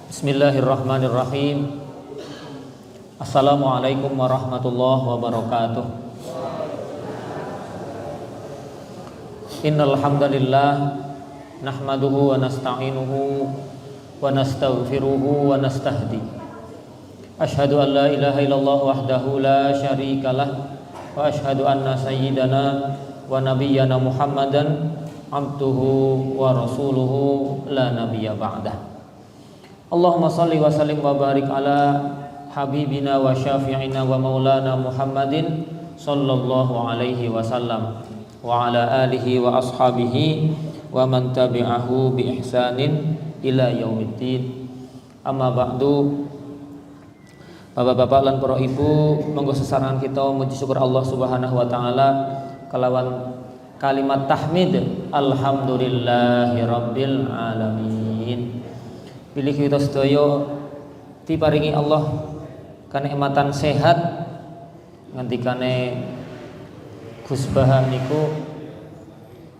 Bismillahirrahmanirrahim. Assalamualaikum warahmatullahi wabarakatuh. Innal hamdalillah nahmaduhu wa nasta'inuhu wa nastaghfiruhu wa nastahdi. Asyhadu an la ilaha illallah wahdahu la syarikalah wa asyhadu anna sayyidana wa nabiyyana Muhammadan abduhu wa rasuluhu la nabiyya ba'dah. Allahumma salli wa sallim wa barik ala habibina wa syafi'ina wa maulana Muhammadin sallallahu alaihi wasallam wa ala alihi wa ashabihi wa man tabi'ahu bi ihsanin ila yaumiddin. Amma ba'du. Bapak-bapak lan para ibu, monggo sesarengan kita muji syukur Allah Subhanahu wa taala kelawan kalimat tahmid alhamdulillahi rabbil alamin. Pilih kita sedaya diparingi Allah kanikmatan sehat ngendikane Gus Bah niku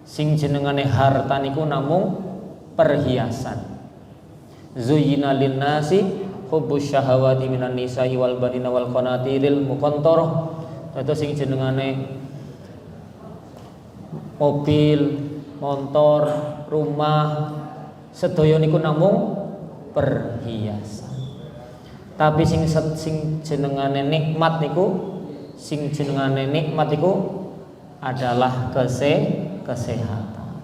sing jenengane harta niku namung perhiasan. Zuyyina linnasi hubbus syahawati minan nisa'i wal banina wal qanatiril muqantarah. Dados sing jenengane mobil, motor, rumah sedaya niku namung perhiasan. Tapi sing jenengane nikmat niku, sing jenengane nikmat niku adalah kesehatan.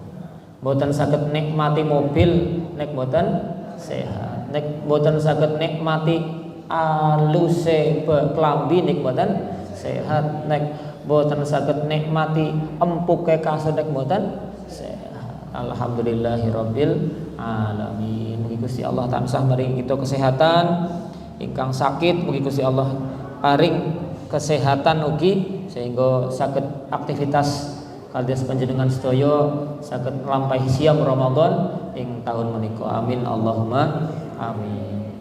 Mboten saged nikmati mobil nek mboten sehat. Nek mboten saged nikmati aluse klambi nek mboten sehat. Nek mboten saged nikmati empuke kasur nek mboten sehat. Alhamdulillahirabbil alamin. Mugi Gusti Allah tansah maringi kita kesehatan, ingkang sakit mugi Gusti Allah paring kesehatan ugi sehingga saged aktivitas kados panjenengan sedaya saged nglampahi siam Ramadan ing taun menika. Amin Allahumma amin.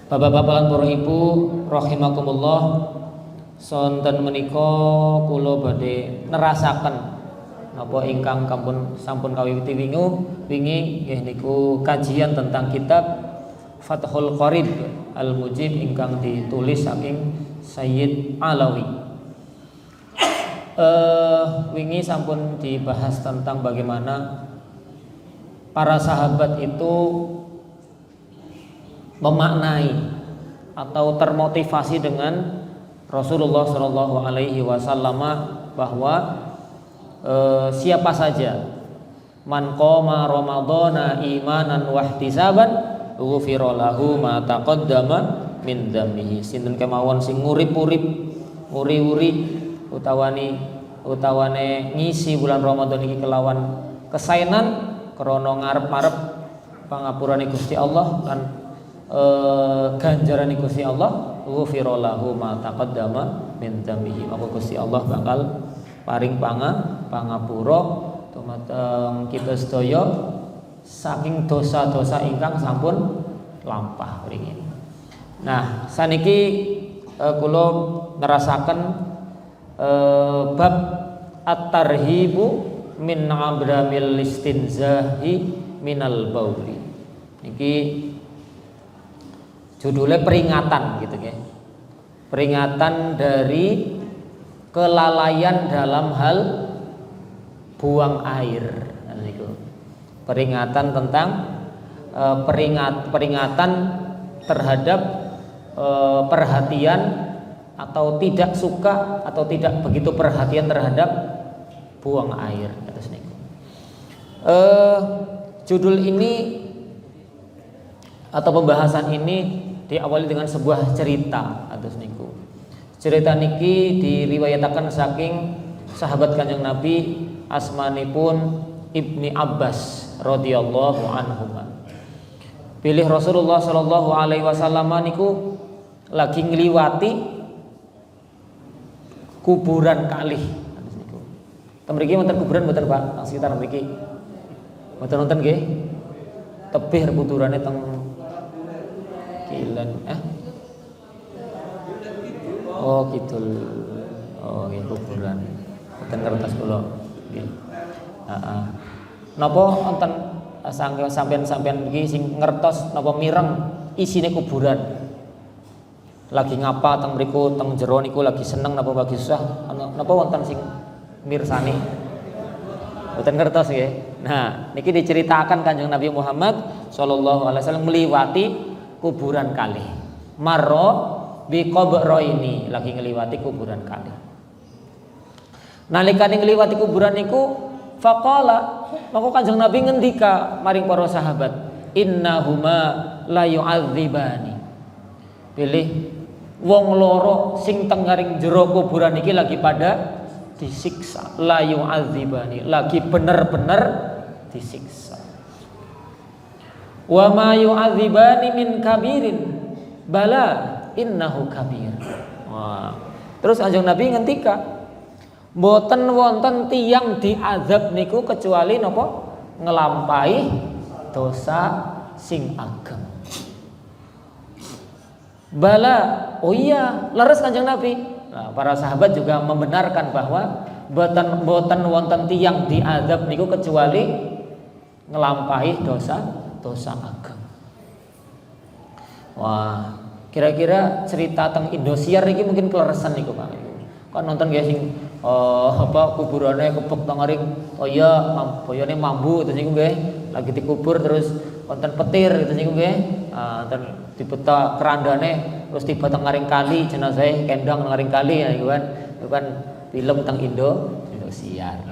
Bapak-bapak lan para ibu rahimakumullah, sonten menika kula badhe nerasaken napa ingkang sampun kawiwiti wingi nggih niku kajian tentang kitab Fathul Qarib Al-Mujib ingkang ditulis saking Sayyid Alawi. Wingi sampun dibahas tentang bagaimana para sahabat itu memaknai atau termotivasi dengan Rasulullah Shallallahu Alaihi Wasallam bahwa siapa saja man qoma ramadhana imanan wa ihtisaban ghufira lahu ma taqaddama min dzambihi. Sinten kemawon sing ngurip-urip uri-uri utawane ngisi bulan Ramadan iki kelawan kesaenan krana ngarep-arep pangapurane Gusti Allah lan ganjarane Gusti Allah, ghufira lahu ma taqaddama min dzambihi. Maka Gusti Allah bakal paring pangapura dumateng kita sedaya saking dosa-dosa ingkang sampun lampah ringin. Nah, saniki kula nerasaken bab at-tarhibu min abramil istinzahi minal bauli. Niki judulnya peringatan gitu ya. Peringatan dari kelalaian dalam hal buang air. Peringatan tentang peringatan terhadap perhatian atau tidak suka atau tidak begitu perhatian terhadap buang air. Judul ini atau pembahasan ini diawali dengan sebuah cerita atus niku. Cerita niki diriwayataken saking sahabat Kanjeng Nabi asmanipun Ibni Abbas radhiyallahu anhuma. Pilih Rasulullah sallallahu alaihi wasallam niku lagi ngliwati kuburan kalih niku. Ten mriki wonten kuburan mboten Pak? Nang sekitar mriki. Mboten wonten nggih? Tebih kuburane teng Kilen Oh gitu. Oh nggih kuburan. Mboten ngertos kula. Nggih. Napa wonten sampean iki sing ngertos napa mireng isine kuburan. Lagi ngapa teng mriku teng jero niku lagi seneng napa lagi susah napa wonten sing mirsani. Mboten ngertos nggih. Nah, niki diceritakan Kanjeng Nabi Muhammad sallallahu alaihi wasallam meliwati kuburan kalih. Marra bi qabraini, lagi ngliwati kuburan kalih. Nalikane ngliwati kuburan niku faqala, maka Kanjeng Nabi ngendika maring para sahabat, innahuma la yu'adzibani. Pilih wong loro sing teng ngaring jero kuburan iki lagi pada disiksa, la yu'adzibani, lagi bener-bener disiksa. Wa ma yu'adzibani min kabirin bala innahu kabir. Wah. Terus Kanjeng Nabi ngendika, mboten wonten tiyang diazab niku kecuali napa ngelampahi dosa sing ageng. Bala, oh iya, leres Kanjeng Nabi. Nah, para sahabat juga membenarkan bahwa mboten wonten tiyang diazab niku kecuali ngelampahi dosa ageng. Wah, kira-kira cerita tentang Indosiar ini mungkin keleresan niku Pak. Kan nonton guys sing kuburane kebek teng ngaring oh iya boyone mambu terus niku nggih lagi dikubur terus wonten petir gitu niku nggih. Wonten dipeta kerandane terus tiba teng ngaring kali jenazah kendang teng ngaring kali ya iku kan film tentang Indosiar.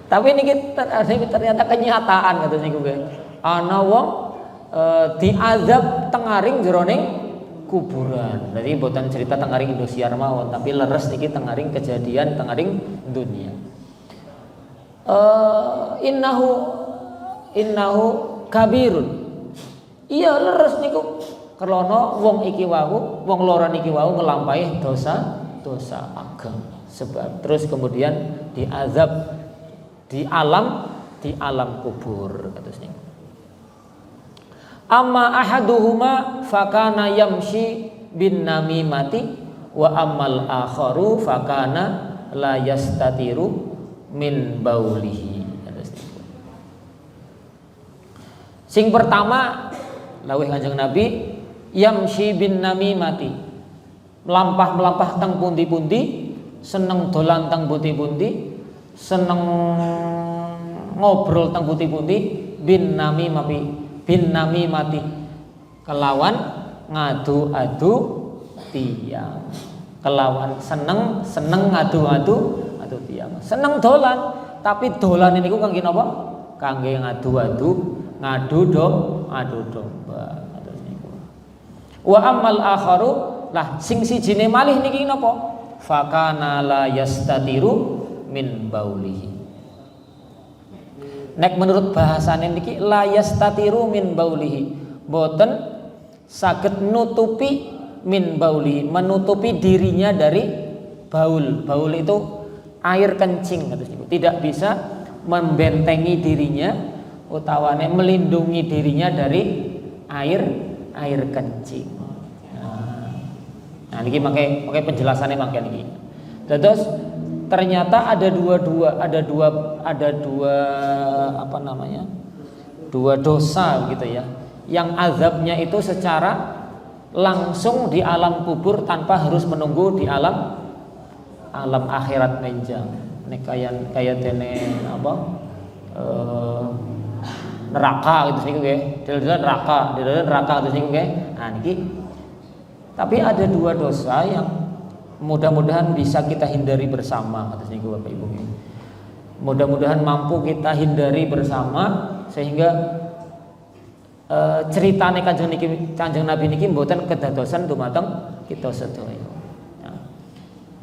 Tapi niki ternyata kenyataan gitu niku nggih. Ana wong diazab teng ngaring jeroning kuburan. Jadi bukan cerita teng ngaring Indosiar mawon, tapi leres niki teng ngaring kejadian teng ngaring dunia. Innahu kabirun. Iya leres niku krana wong iki wau, wong loro niki wau ngelampahi dosa ageng. Sebab terus kemudian diazab di alam kubur kados niku. Amma ahaduhuma fakana yamshi bin namimati wa ammal akharu fakana la yastatiru min baulihi. Sing pertama lawuh Kanjeng Nabi yamshi bin namimati, melampah teng pundi-pundi, seneng dolan teng pundi-pundi, seneng ngobrol teng pundi-pundi, bin namimati kelawan ngadu-adu tiyang, kelawan seneng ngadu-adu tiyang, seneng dolan tapi dolan ini ku kangge napa? Kangge ngadu-adu domba. Wa ammal akharu lah sing sijine malih niki napa? Fakana la yastatiru min baulihi. Nek menurut bahasane niki la yastatiru min baulihi, boten saged nutupi min baulihi, menutupi dirinya dari baul. Baul itu air kencing, tidak bisa membentengi dirinya utawane melindungi dirinya dari air kencing. Nah niki pakai penjelasannya mangke niki. Terus ternyata ada dua dosa gitu ya, yang azabnya itu secara langsung di alam kubur tanpa harus menunggu di alam akhirat menjang. Nek kaya dene neraka gitu sih nggih. Dene neraka gitu sih nggih. Nah niki tapi ada dua dosa yang mudah-mudahan bisa kita hindari bersama atas niku Bapak Ibu. Mudah-mudahan mampu kita hindari bersama sehingga ceritane Kanjeng Nabi niki mboten kedadosan dumateng kita sedaya.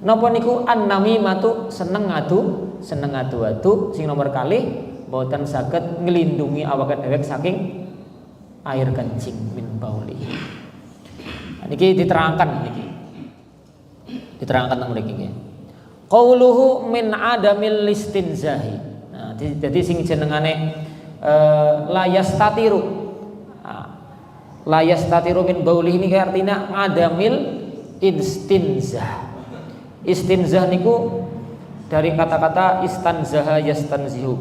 Napa niku an-namimatu seneng ngadu sing nomor kalih mboten saged nglindungi awak dhewe saking air kencing min bauli. Niki diterangkan teng mriki nggih. Qauluhu min adamil istinzahi. Nah, jadi sing jenengane la yastatiru. La yastatiru min baulihi niki artinya adamil istinzah. Istinzah niku dari kata-kata istanzaha yastanzihu.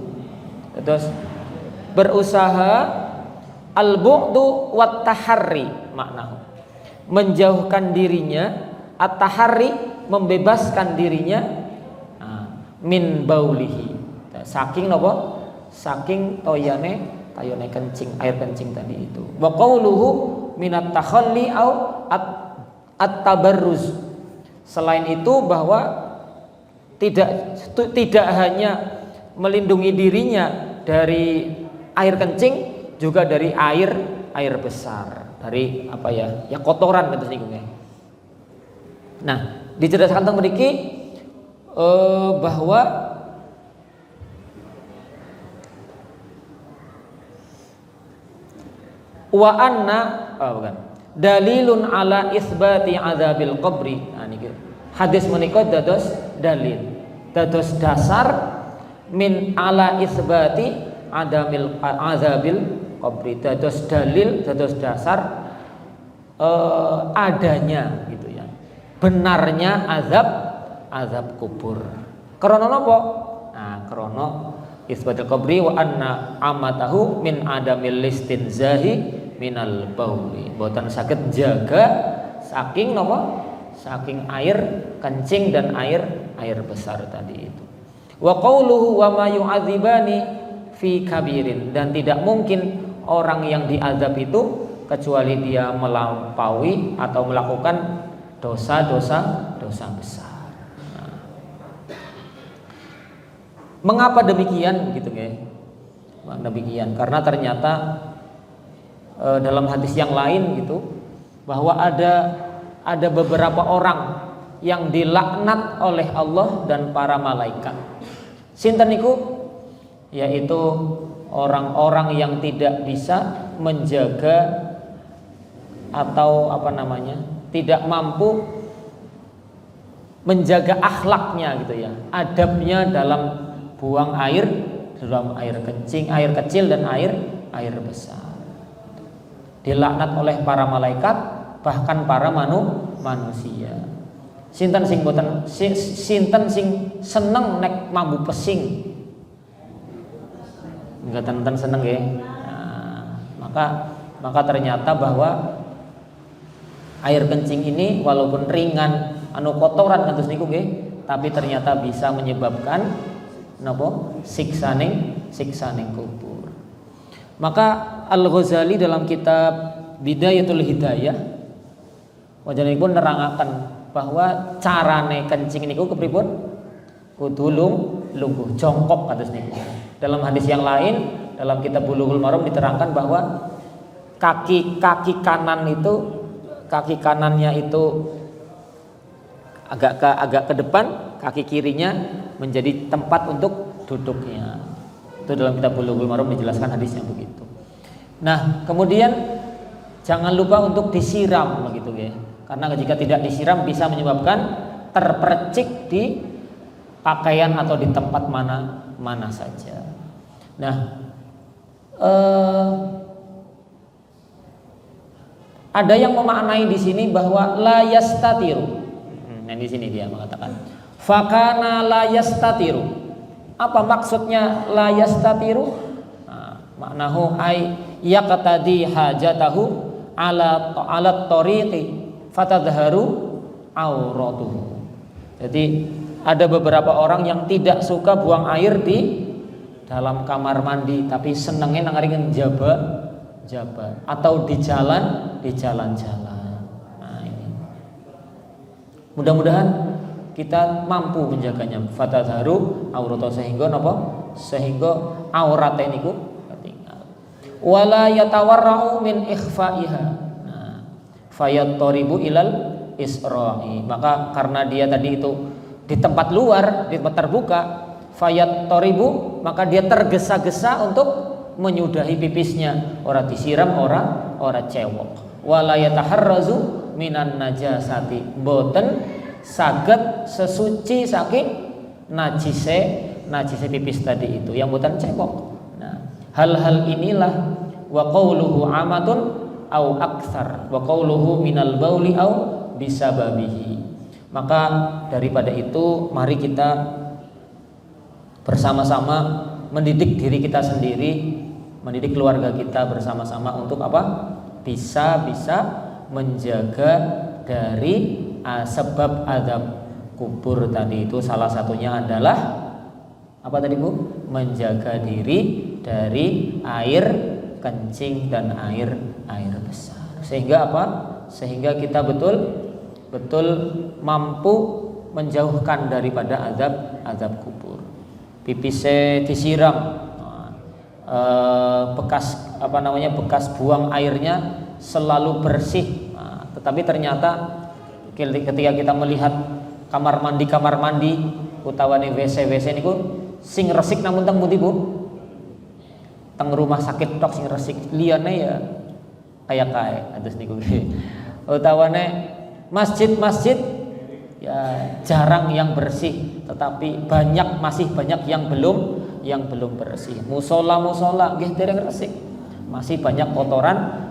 Terus berusaha, al-bu'du wat taharri maknahu, menjauhkan dirinya, at-taharri membebaskan dirinya, min baulihi, saking napa, saking tayone kencing, air kencing tadi itu. Wa qauluhu minat takhalli au at-tabarruz. Selain itu bahwa tidak hanya melindungi dirinya dari air kencing, juga dari air besar, dari apa ya kotoran gitu sih. Nah, dijelaskan tentang mriki bahwa wa anna dalilun ala isbati adzabil qabri. Nah niki hadis menika dados dalil, dados dasar min ala isbati adzabil qabri, dados dalil, dados dasar adanya gitu ya, benarnya azab kubur. Krana napa? Nah, krana isbatul qabri wa anna amatahu min adamil listinzahi minal bauli, boten saged jaga saking napa, saking air kencing dan air besar tadi itu. Wa qauluhu wa ma yu'adzibani fi kabirin, dan tidak mungkin orang yang diazab itu kecuali dia melampaui atau melakukan dosa besar. Nah, mengapa demikian gitu ya? Demikian karena ternyata dalam hadis yang lain gitu bahwa ada beberapa orang yang dilaknat oleh Allah dan para malaikat. Sinten niku? Yaitu orang-orang yang tidak bisa menjaga atau tidak mampu menjaga akhlaknya gitu ya, adabnya dalam buang air, dalam air kencing, air kecil dan air besar. Dilaknat oleh para malaikat, bahkan para manusia. Sinten sing seneng nek mambu pesing? Enggak tenten seneng ya. Nah, maka ternyata bahwa air kencing ini walaupun ringan, kotoran kados niku nggih, tapi ternyata bisa menyebabkan napa? Siksaning kubur. Maka Al-Ghazali dalam kitab Bidayatul Hidayah wajanipun nerangaken bahwa carane kencing niku kepripun? Kudu lungguh jongkok kados niku. Dalam hadis yang lain dalam kitab Bulughul Maram diterangkan bahwa kaki kanannya itu agak ke depan, kaki kirinya menjadi tempat untuk duduknya. Itu dalam kitab Bulughul Maram dijelaskan hadisnya begitu. Nah, kemudian jangan lupa untuk disiram begitu ya. Karena jika tidak disiram bisa menyebabkan terpercik di pakaian atau di tempat mana saja. Nah, ada yang memaknai di sini bahwa la yastatiru. Nah, di sini dia mengatakan fakana la yastatiru. Apa maksudnya la yastatiru? Maknahu ay yaqtadi hajatahu ala tariqi fatadharu auratuhu. Jadi ada beberapa orang yang tidak suka buang air di dalam kamar mandi, tapi senengnya nangaringin jaba atau di jalan-jalan. Nah, ini. Mudah-mudahan kita mampu menjaganya. Fatadharu auratuhu sehingga aurate niku ketinggal. Wala yatawarra'u min ikhfa'iha. Nah, fayattaribu ilal isra'i. Maka karena dia tadi itu di tempat luar, di tempat terbuka, fayattaribu, maka dia tergesa-gesa untuk menyudahi pipisnya, ora disiram, ora cewok. Wala yataharrazu minan najasati, boten saged sesuci saking najise pipis tadi itu yang boten cewok. Nah, hal-hal inilah wa qauluhu amatun au aktsar wa qauluhu minal bauli au bisababihi. Maka daripada itu mari kita bersama-sama mendidik diri kita sendiri, mendidik keluarga kita bersama-sama untuk apa? Bisa menjaga dari sebab azab kubur tadi itu. Salah satunya adalah apa tadi Bu? Menjaga diri dari air kencing dan air besar. Sehingga apa? Sehingga kita betul mampu menjauhkan daripada azab kubur. Pipisnya disiram, bekas buang airnya selalu bersih. Tetapi ternyata ketika kita melihat kamar mandi utawane WC niku sing resik namun teng pundi Bu? Teng rumah sakit tok sing resik, liyane ya kayak atus niku. Utawane masjid ya jarang yang bersih, tetapi masih banyak yang belum bersih. Musola nggih dereng resik, masih banyak kotoran.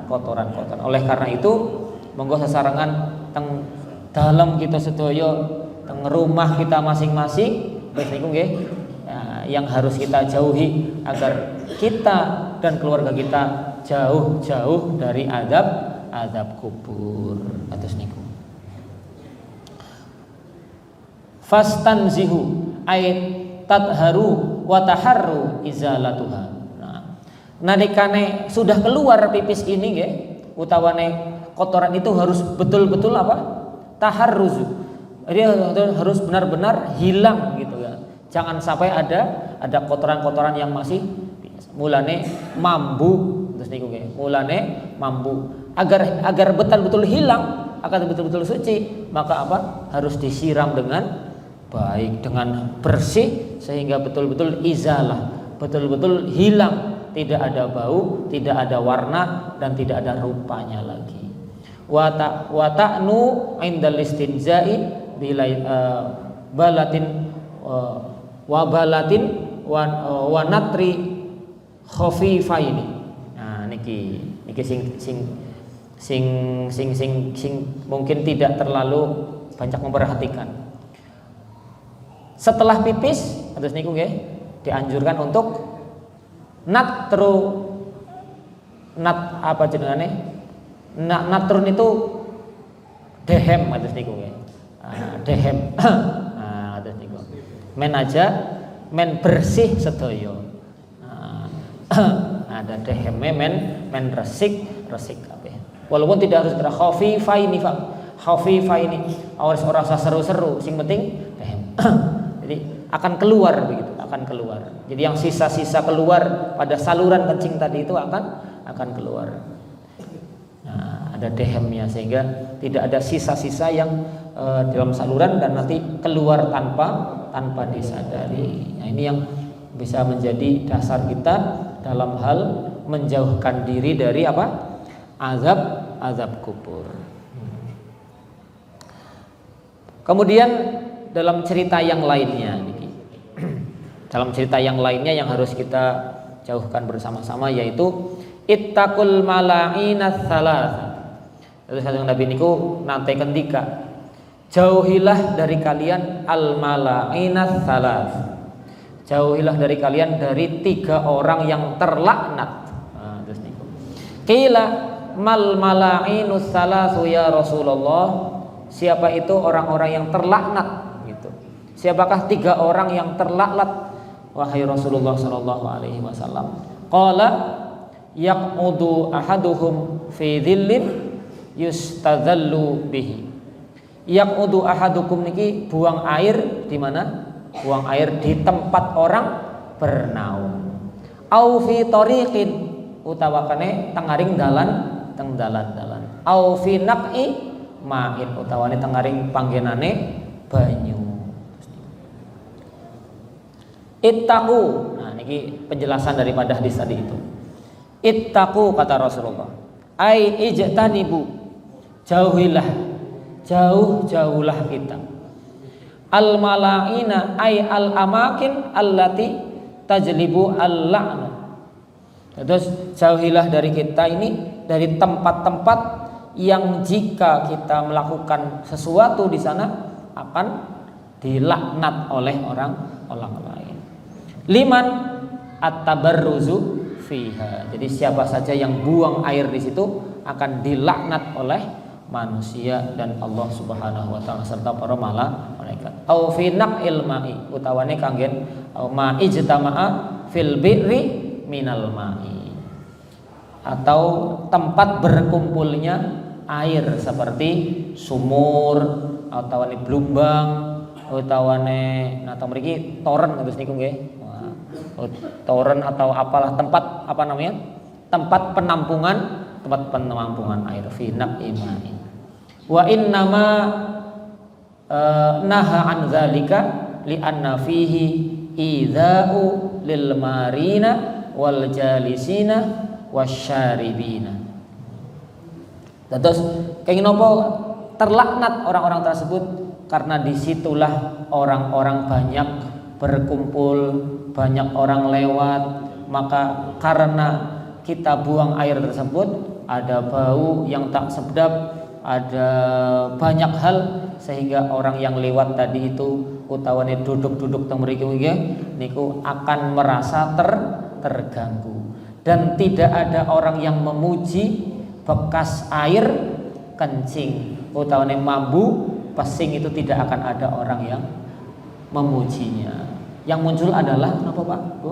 Oleh karena itu monggo sesarengan teng dalam kita sedaya, teng rumah kita masing-masing wis niku nggih yang harus kita jauhi agar kita dan keluarga kita jauh dari azab kubur. Atus niku. Fastanzihu ay tadharu wa taharru izalatuha. Nah, nalikane sudah keluar pipis ini nggih, utawane kotoran itu harus betul-betul apa? Taharruzu. Dia harus benar-benar hilang gitu ya. Jangan sampai ada kotoran-kotoran yang masih mulane mambu terus niku nggih. Mulane mambu agar betul-betul hilang, agar betul-betul suci, maka apa? Harus disiram dengan baik, dengan bersih, sehingga betul-betul izalah, betul-betul hilang, tidak ada bau, tidak ada warna, dan tidak ada rupanya lagi. Wa ta'nu indal istinza'i bilai balatin wa balatin wa natri khafifaini. Nah niki sing mungkin tidak terlalu banyak memperhatikan. Setelah pipis, terus niku nggih dianjurkan untuk natrun itu dehem terus niku nggih. Dehem. Terus niku. Men bersih sedaya. Ada deheme men resik kabeh. Walaupun tidak harus khafifaini ora usah seru-seru, sing penting dehem. Jadi akan keluar begitu, akan keluar. Jadi yang sisa-sisa keluar pada saluran kencing tadi itu akan keluar. Nah, ada dehemnya sehingga tidak ada sisa-sisa yang dalam saluran dan nanti keluar tanpa disadari. Nah, ini yang bisa menjadi dasar kita dalam hal menjauhkan diri dari apa? Azab kubur. Kemudian dalam cerita yang lainnya yang harus kita jauhkan bersama-sama yaitu ittaqul mala'inats tsalatsa. Terus kata Nabi niku nanti ketika jauhilah dari kalian al mala'inats tsalatsa. Jauhilah dari kalian dari 3 orang yang terlaknat. Nah, terus niku. Qila mal mala'inus tsalatsu ya Rasulullah. Siapa itu orang-orang yang terlaknat? Siapakah 3 orang yang terlaknat wahai Rasulullah sallallahu alaihi wasallam? Qala yaqudu ahaduhum fi dhillin yustadhallu bihi. Yaqudu ahadukum niki buang air di mana? Buang air di tempat orang bernaung. Au fi tariqin utawakane tengaring teng dalan. Au fi naqi ma'in utawane tengaring panggenane banyu. Ittaqu. Nah niki penjelasan daripada hadis tadi itu. Ittaqu kata Rasulullah. Ai ijtanibu. Jauhlah kita. Al malaina ai al amakin allati tajlibu al la'na. Terus jauhilah dari kita ini dari tempat-tempat yang jika kita melakukan sesuatu di sana akan dilaknat oleh orang lain. Liman at-tabarruzu fiha. Jadi siapa saja yang buang air di situ akan dilaknat oleh manusia dan Allah Subhanahu wa taala serta para malaikat. Au fi naqil ma'i utawane kanggen ma ijtama'a fil bi'ri minal ma'i. Atau tempat berkumpulnya air seperti sumur utawane blumbang utawane nata mriki toren terus niku nggih. Toren atau apalah tempat apa namanya? Tempat penampungan air fi naqimai. Wa innama naha an dzalika li anna fihi idza'u lil marina wal jalisina wasyaribina. Terus kenging napa terlaknat orang-orang tersebut karena disitulah orang-orang banyak berkumpul, banyak orang lewat, maka karena kita buang air tersebut ada bau yang tak sedap, ada banyak hal sehingga orang yang lewat tadi itu utawane duduk-duduk teng mriki niku akan merasa terganggu. Dan tidak ada orang yang memuji bekas air kencing utawane mambu pesing, itu tidak akan ada orang yang memujinya. Yang muncul adalah apa Pak Bu?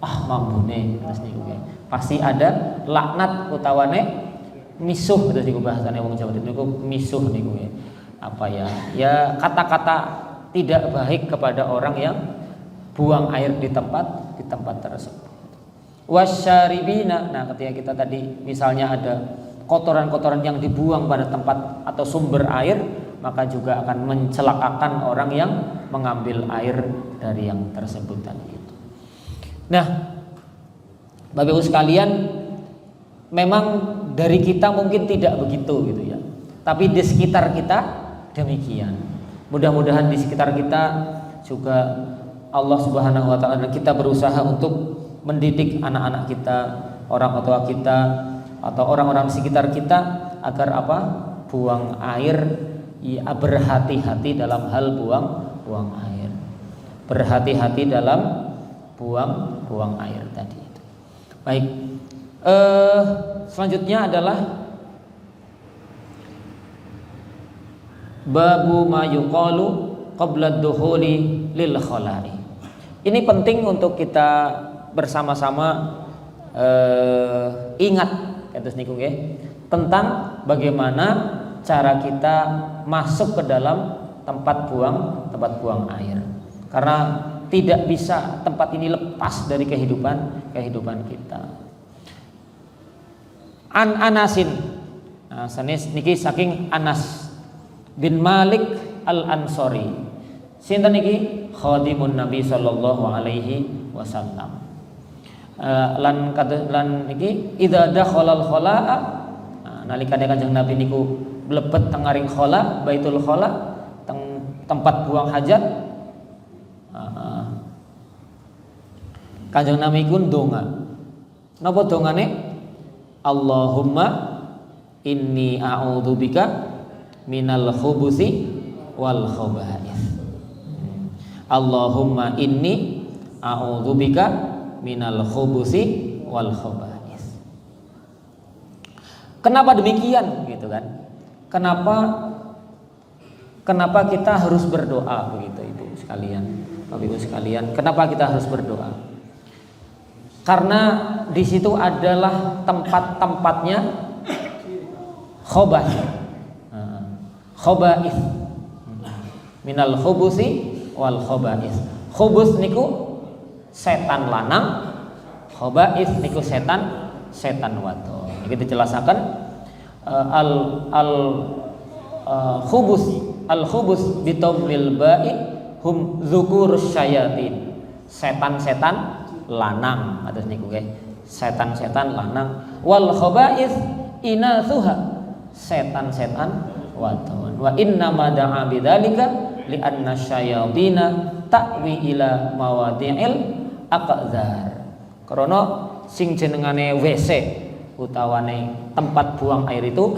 Mambune terus niku pasti ada laknat utawane misuh terus niku bahasane wong Jawa niku misuh niku apa ya? Ya kata-kata tidak baik kepada orang yang buang air di tempat tersebut. Wasyaribina. Nah, ketika kita tadi misalnya ada kotoran-kotoran yang dibuang pada tempat atau sumber air, maka juga akan mencelakakan orang yang mengambil air dari yang tersebut tadi itu. Nah, Bapak Ibu sekalian, memang dari kita mungkin tidak begitu gitu ya. Tapi di sekitar kita demikian. Mudah-mudahan di sekitar kita juga Allah Subhanahu wa taala, kita berusaha untuk mendidik anak-anak kita, orang tua kita atau orang-orang sekitar kita agar apa? Buang air, ya, berhati-hati dalam hal buang air. Berhati-hati dalam buang air tadi. Baik. Selanjutnya adalah babu ma yuqalu qabla dukhuli lil khala'i. Ini penting untuk kita bersama-sama ingat kados niku nggih, tentang bagaimana cara kita masuk ke dalam tempat buang air. Karena tidak bisa tempat ini lepas dari kehidupan kita. An Anasin. Nah, sanes niki saking Anas bin Malik Al-Ansori. Sinten niki? Khadimun Nabi sallallahu alaihi wasallam. Lan niki idza dakhalal khala'a, nalikane Kanjeng Nabi niku mlebet teng ngaring khala, Baitul Khala, tempat buang hajat. Kanjeng Nabi iku ndonga. Napa dongane? Allahumma inni a'udzubika minal khubuthi wal khaba'ith. Allahumma inni a'udzubika minal khubuthi wal khaba'ith. Kenapa demikian gitu kan? Kenapa kita harus berdoa begitu Ibu sekalian, Bapak Ibu sekalian? Kenapa kita harus berdoa? Karena di situ adalah tempat-tempatnya khaba'ith. Khaba'ith. Minal khubuthi wal khaba'ith. Khubus niku setan lanang, khaba'ith niku setan wadon. Iki dijelasaken al-khubus bitamil ba'i hum dzukurus syayatin. Setan-setan lanang atus niku nggih. Setan-setan lanang. Wal khaba'ith inatsuha. Setan-setan wadon. Wa inna ma da'a bidzalika li anna syayatina ta'wi ila mawadi'il aqdzar. Karena sing jenengane WC utawane tempat buang air itu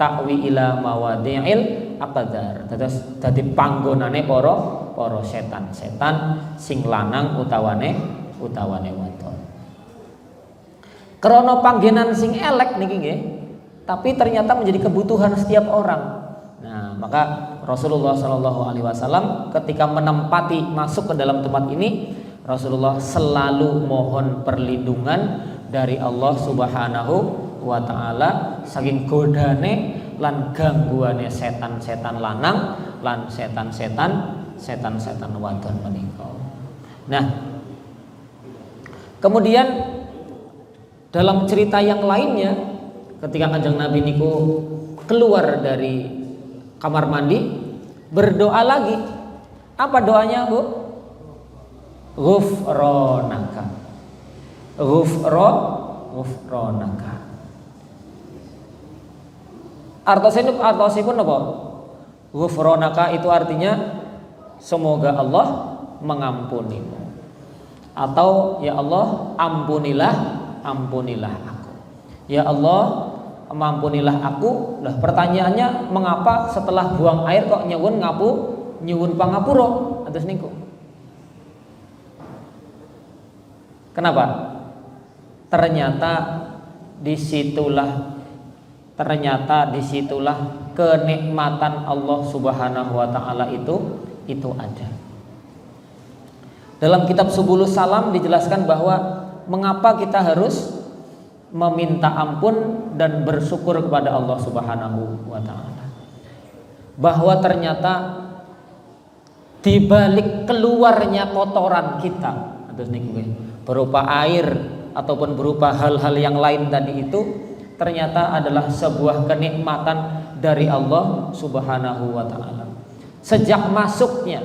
ta'wi ila mawadi'il aqdzar. Terus dadi panggonane para setan-setan sing lanang utawane wadon. Krana panggenan sing elek niki nggih, tapi ternyata menjadi kebutuhan setiap orang. Nah, maka Rasulullah Shallallahu Alaihi Wasallam ketika menempati masuk ke dalam tempat ini, Rasulullah selalu mohon perlindungan dari Allah Subhanahu wa Ta'ala saking godane lan gangguane setan-setan lanang lan setan-setan wadon menika. Nah, kemudian dalam cerita yang lainnya ketika Kanjeng Nabi niku keluar dari kamar mandi, berdoa lagi. Apa doanya, Bu? Ghufranaka. Ghufranaka. Artosipun apa? Ghufranaka itu artinya semoga Allah mengampunimu. Atau ya Allah ampunilah aku. Ya Allah mampunilah aku. Lah pertanyaannya, mengapa setelah buang air kok nyuwun pangapura atus niku? Kenapa? Ternyata disitulah kenikmatan Allah Subhanahu wa Ta'ala itu ada. Dalam kitab Subulus Salam dijelaskan bahwa mengapa kita harus meminta ampun dan bersyukur kepada Allah Subhanahu wa Ta'ala. Bahwa ternyata di balik keluarnya kotoran kita, berupa air ataupun berupa hal-hal yang lain tadi itu, ternyata adalah sebuah kenikmatan dari Allah Subhanahu wa Ta'ala. Sejak masuknya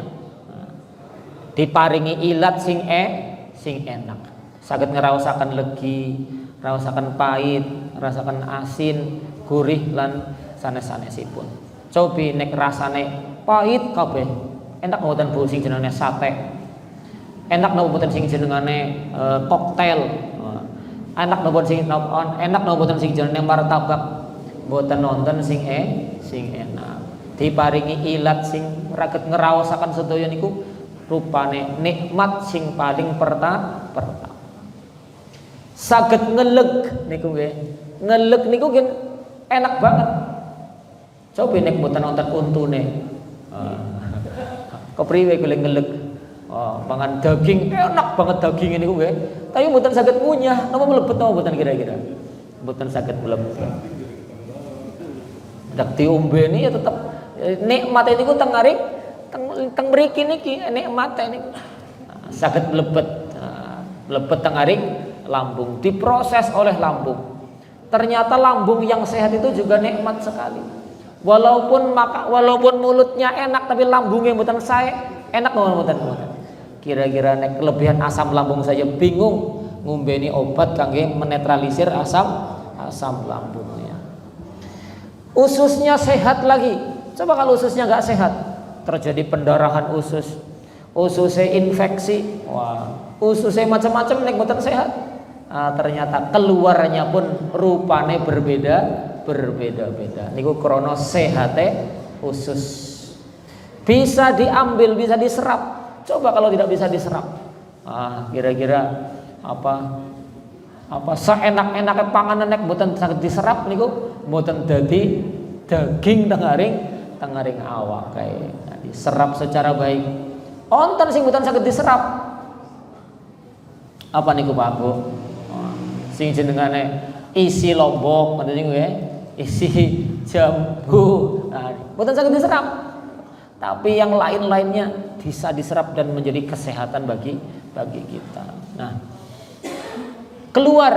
diparingi ilat sing enak, saged ngeraosaken legi, rasakan pahit, rasakan asin, gurih lan sanes-sanesipun. Cobi nek rasane pahit kabeh, enak mboten Bu sing jenenge sate. Enak napa mboten sing jenengane koktail. Enak napa mboten sing jenenge martabak. Mboten nonton sing enak. Diparingi ilat sing raget ngraosaken sedaya niku rupane nikmat sing paling pertama. Saged ngeleg niku nggih. Ngeleg niku nggih enak banget. Coba nek mboten nonton untune. Kepriwe kula ngeleg. Mangan daging enak banget daging niku nggih. Tapi mboten saged ngunyah, napa mlebet napa mboten kira-kira? Mboten saged mlebet. Dak diombeni ya tetep nikmat niku teng ngaring teng mriki niki nikmat niku. Saged mlebet. Mlebet teng ngaring lambung, diproses oleh lambung. Ternyata lambung yang sehat itu juga nikmat sekali. Walaupun mulutnya enak tapi lambungnya mboten sae, enak mboten. Kira-kira nek kelebihan asam lambung saja bingung ngombeni obat kangge menetralisir asam lambungnya. Ususnya sehat lagi. Coba kalau ususnya enggak sehat, terjadi pendarahan ususnya infeksi. Wah, ususnya macam-macam nek mboten sehat. Ternyata keluarnya pun rupane berbeda-beda. Niku krana sehate usus. Bisa diambil, bisa diserap. Coba kalau tidak bisa diserap. Kira-kira apa seenak-enake panganan nek mboten saged diserap niku mboten dadi daging teng ngaring awak kae. Diserap secara baik. Wonten sing mboten saged diserap. Apa niku Pak Bu? Sing jenengane isi lombok ngoten niku nggih, isi jambu. Mboten saged diserap. Tapi yang lain-lainnya bisa diserap dan menjadi kesehatan bagi kita. Nah, keluar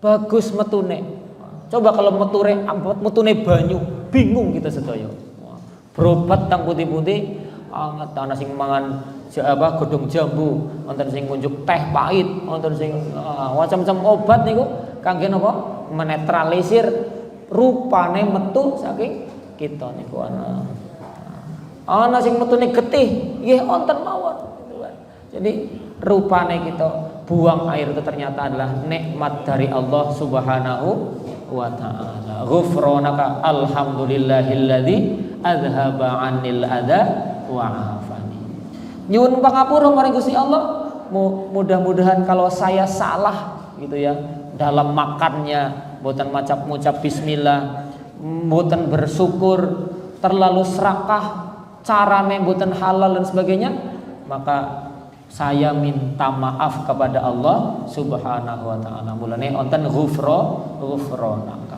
bagus metune. Coba kalau metune banyu, bingung kita sedaya. Berobat tang putih-putih, anget ana sing mangan godhong jambu, wonten sing ngunjuk teh pahit, wonten sing macam-macam obat niku kangge napa? Menetralisir rupane metu saking kita niku ana sing metune getih, nggih wonten mawon gitu kan. Jadi rupane kita buang air itu ternyata adalah nikmat dari Allah Subhanahu wa Ta'ala. Ghufranaka alhamdulillahilladzi azhaba 'anil adza wa 'afani. Nyuwun pangapura maring Gusti Allah. Mudah-mudahan kalau saya salah gitu ya, dalam makannya mboten ngucap bismillah, mboten bersyukur, terlalu serakah, carane mboten halal dan sebagainya, maka saya minta maaf kepada Allah Subhanahu wa taala. Mulane wonten ghufranaka.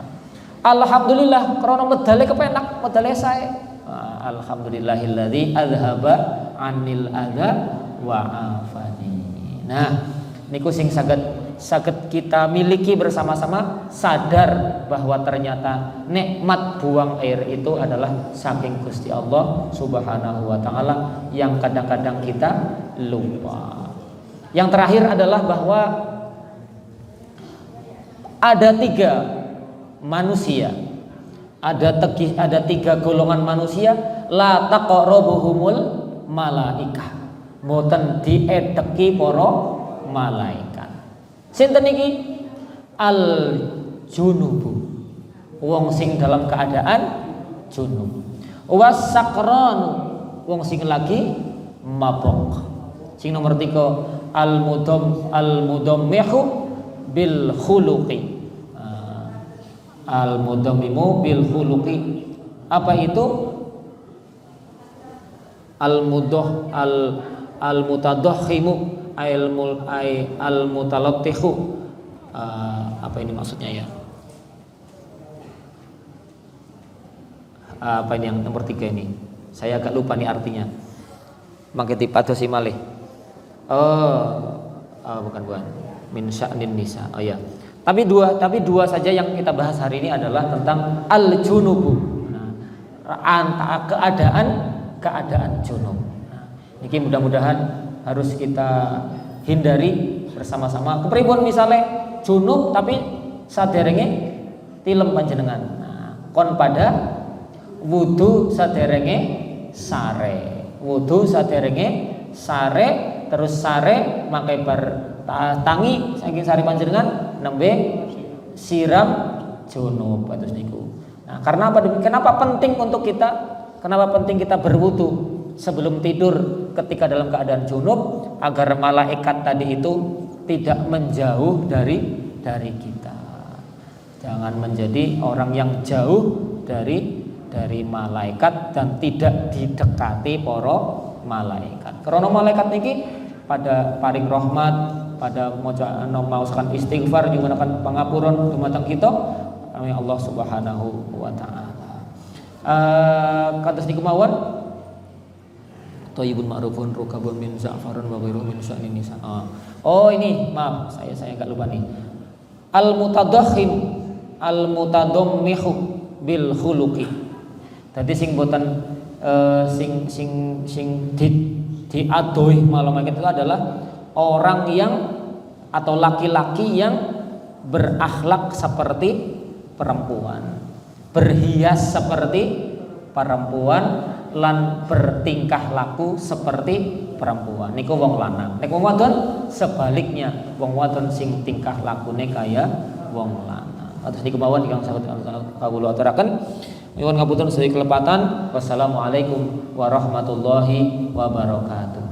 Alhamdulillah krana medale kepenak, medale sae. Alhamdulillahilladzi adzhaba 'anil adza wa afani. Nah, niku sing saged kita miliki bersama-sama, sadar bahwa ternyata nikmat buang air itu adalah saking Gusti Allah Subhanahu wa taala yang kadang-kadang kita lupa. Yang terakhir adalah bahwa ada tiga manusia, ada tiga golongan manusia, la taqrabuhumul malaikah, mboten diedeki para malaikat. Sinten iki? Al junubu, wong sing dalam keadaan junub. Was sakranu, wong sing lagi mabok. Sing nomor 3 al mudammihu bil khuluqi. Al mudammimu bil khuluqi. Apa itu? Al mutadakhimu al mutalattihu. Apa ini maksudnya ya? Apa ini yang nomor 3 ini? Saya agak lupa nih artinya. Mangke dipadosi malih. Bukan min sya'nin nisa. Oh ya. Tapi dua saja yang kita bahas hari ini adalah tentang al-junubu. Nah, keadaan junub. Nah, ini mudah-mudahan harus kita hindari bersama-sama. Kepripun misalnya junub tapi saderenge tilem panjenengan. Nah, kon pada wudu saderenge sare. Wudu saderenge sare, terus sare makai tangi saking sare panjenengan nembe siram junub atus niku. Nah, karena apa? Kenapa penting untuk kita? Kenapa penting kita berwudu sebelum tidur ketika dalam keadaan junub, agar malaikat tadi itu tidak menjauh dari kita. Jangan menjadi orang yang jauh dari malaikat dan tidak didekati para malaikat. Karena malaikat niki pada paring rahmat, pada mauskan istighfar, menggunakan pangapuran dumateng kita kami Allah Subhanahu wa taala. Kados niku mawon thayyibun ma'rufun rukabun min za'farun wa ghairu min sya'nin nisa. Oh ini maaf, saya agak lupa nih. Al mutadakhim al mutadammihu bil khuluqi. Tadi sing boten sing diadohi malam itu adalah orang yang atau laki-laki yang berakhlak seperti perempuan, berhias seperti perempuan, lan bertingkah laku seperti perempuan. Niku wong lanang. Nek wong wadon sebaliknya, wong wadon sing tingkah lakune kaya wong lanang. Atus niku mawon ingkang saged kawula aturaken. Nyuwun ngapunten sedaya kelepatan. Wassalamualaikum warahmatullahi wabarakatuh.